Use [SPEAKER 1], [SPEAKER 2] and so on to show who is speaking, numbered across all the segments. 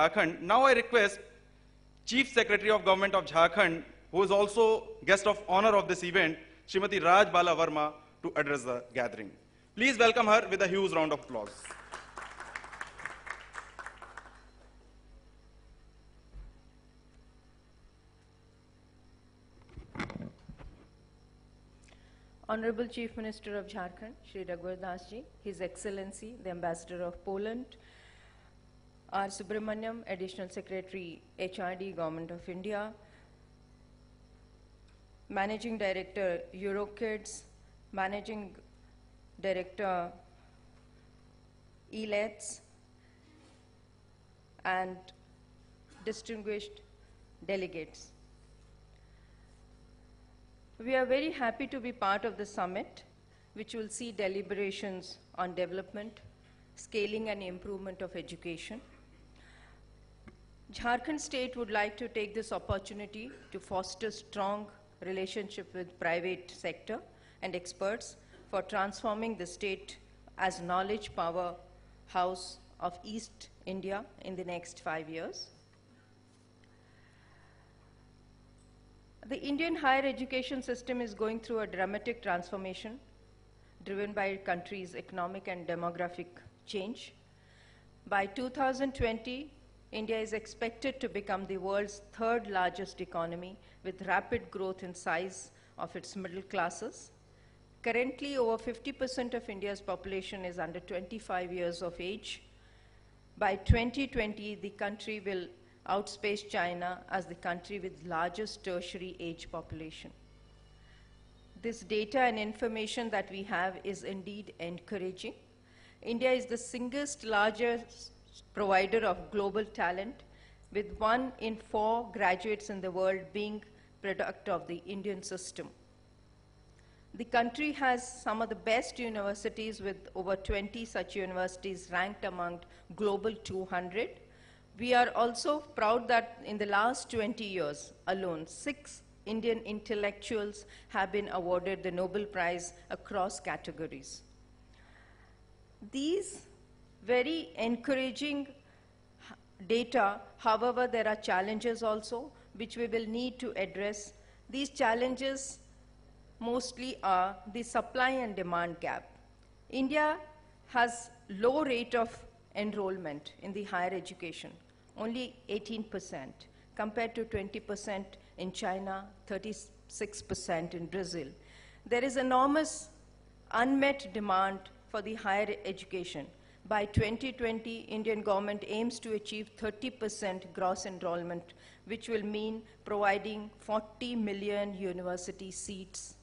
[SPEAKER 1] Jharkhand. Now I request Chief Secretary of Government of Jharkhand, who is also guest of honor of this event, Srimati Raj Bala Verma, to address the gathering. Please welcome her with a huge round of applause.
[SPEAKER 2] Honorable Chief Minister of Jharkhand, Shri Raghuvar Das Ji, His Excellency, the Ambassador of Poland, R. Subramaniam, Additional Secretary, HRD, Government of India, Managing Director, EuroKids, Managing Director, Elets, and distinguished delegates. We are very happy to be part of the summit, which will see deliberations on development, scaling and improvement of education. Jharkhand state would like to take this opportunity to foster strong relationship with private sector and experts for transforming the state as knowledge powerhouse of East India in the next 5 years. The Indian higher education system is going through a dramatic transformation driven by country's economic and demographic change. By 2020, India is expected to become the world's third largest economy with rapid growth in size of its middle classes. Currently, over 50% of India's population is under 25 years of age. By 2020, the country will outspace China as the country with largest tertiary age population. This data and information that we have is indeed encouraging. India is the single largest provider of global talent, with 1 in 4 graduates in the world being product of the Indian system. The country has some of the best universities, with over 20 such universities ranked among global 200. We are also proud that in the last 20 years alone, 6 Indian intellectuals have been awarded the Nobel Prize across categories. These very encouraging data, however, there are challenges also which we will need to address. These challenges mostly are the supply and demand gap. India has low rate of enrollment in the higher education, only 18%, compared to 20% in China, 36% in Brazil. There is enormous unmet demand for the higher education. By 2020, Indian government aims to achieve 30% gross enrollment, which will mean providing 40 million university seats.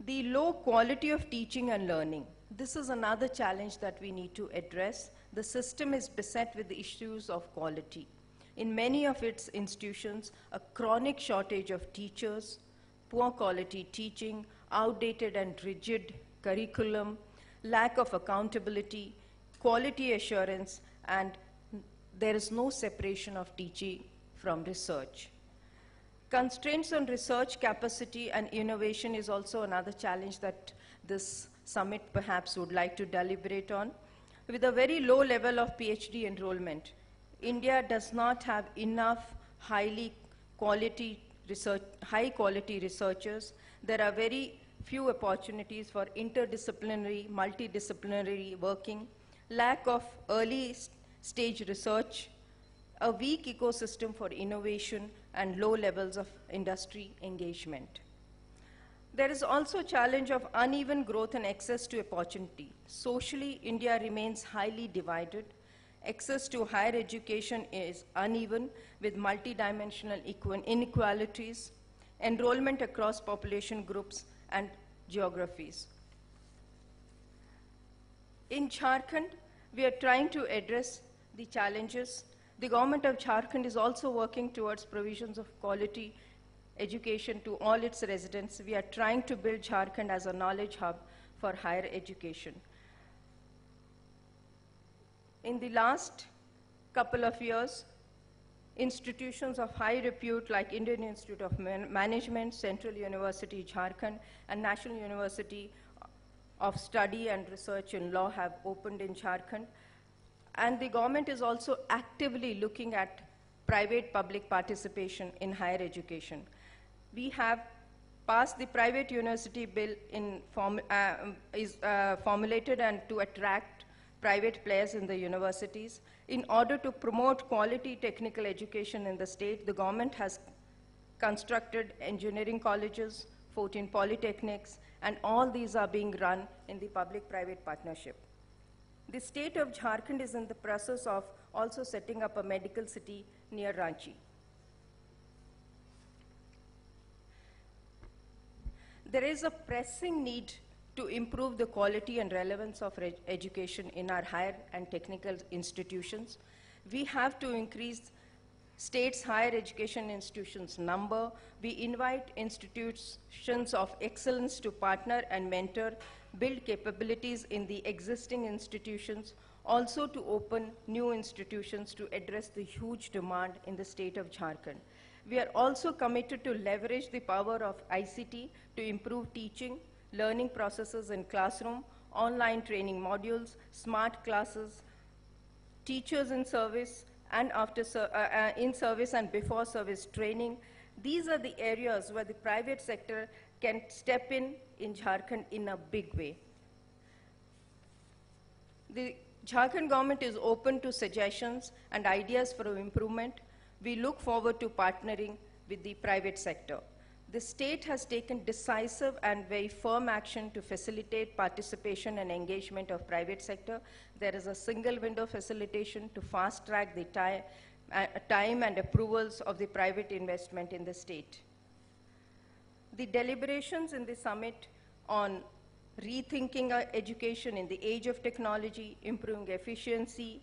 [SPEAKER 2] The low quality of teaching and learning. This is another challenge that we need to address. The system is beset with the issues of quality. In many of its institutions, a chronic shortage of teachers, poor quality teaching, outdated and rigid curriculum, lack of accountability, quality assurance, and there is no separation of teaching from research. Constraints on research capacity and innovation is also another challenge that this summit perhaps would like to deliberate on. With a very low level of PhD enrollment, India does not have enough high quality researchers. There are very few opportunities for interdisciplinary, multidisciplinary working, lack of early stage research, a weak ecosystem for innovation, and low levels of industry engagement. There is also a challenge of uneven growth and access to opportunity. Socially, India remains highly divided. Access to higher education is uneven with multidimensional inequalities, enrollment across population groups, and geographies. In Jharkhand, we are trying to address the challenges. The government of Jharkhand is also working towards provisions of quality education to all its residents. We are trying to build Jharkhand as a knowledge hub for higher education. In the last couple of years, institutions of high repute like Indian Institute of Management, Central University Jharkhand, and National University of Study and Research in Law have opened in Jharkhand. And the government is also actively looking at private-public participation in higher education. We have passed the private university bill formulated and to attract private players in the universities. In order to promote quality technical education in the state, the government has constructed engineering colleges, 14 polytechnics, and all these are being run in the public-private partnership. The state of Jharkhand is in the process of also setting up a medical city near Ranchi. There is a pressing need to improve the quality and relevance of education in our higher and technical institutions. We have to increase state's higher education institutions number. We invite institutions of excellence to partner and mentor, build capabilities in the existing institutions, also to open new institutions to address the huge demand in the state of Jharkhand. We are also committed to leverage the power of ICT to improve teaching, learning processes in classroom, online training modules, smart classes, teachers in service, and in service and before service training. These are the areas where the private sector can step in Jharkhand in a big way. The Jharkhand government is open to suggestions and ideas for improvement. We look forward to partnering with the private sector. The state has taken decisive and very firm action to facilitate participation and engagement of private sector. There is a single window facilitation to fast track the time and approvals of the private investment in the state. The deliberations in the summit on rethinking our education in the age of technology, improving efficiency,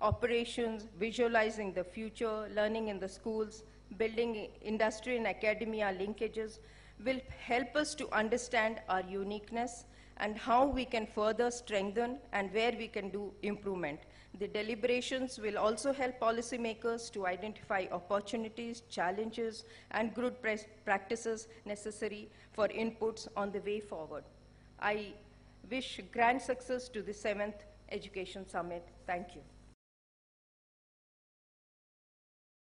[SPEAKER 2] operations, visualizing the future, learning in the schools, building industry and academia linkages will help us to understand our uniqueness and how we can further strengthen and where we can do improvement. The deliberations will also help policymakers to identify opportunities, challenges, and good practices necessary for inputs on the way forward. I wish grand success to the 7th Education Summit. Thank you.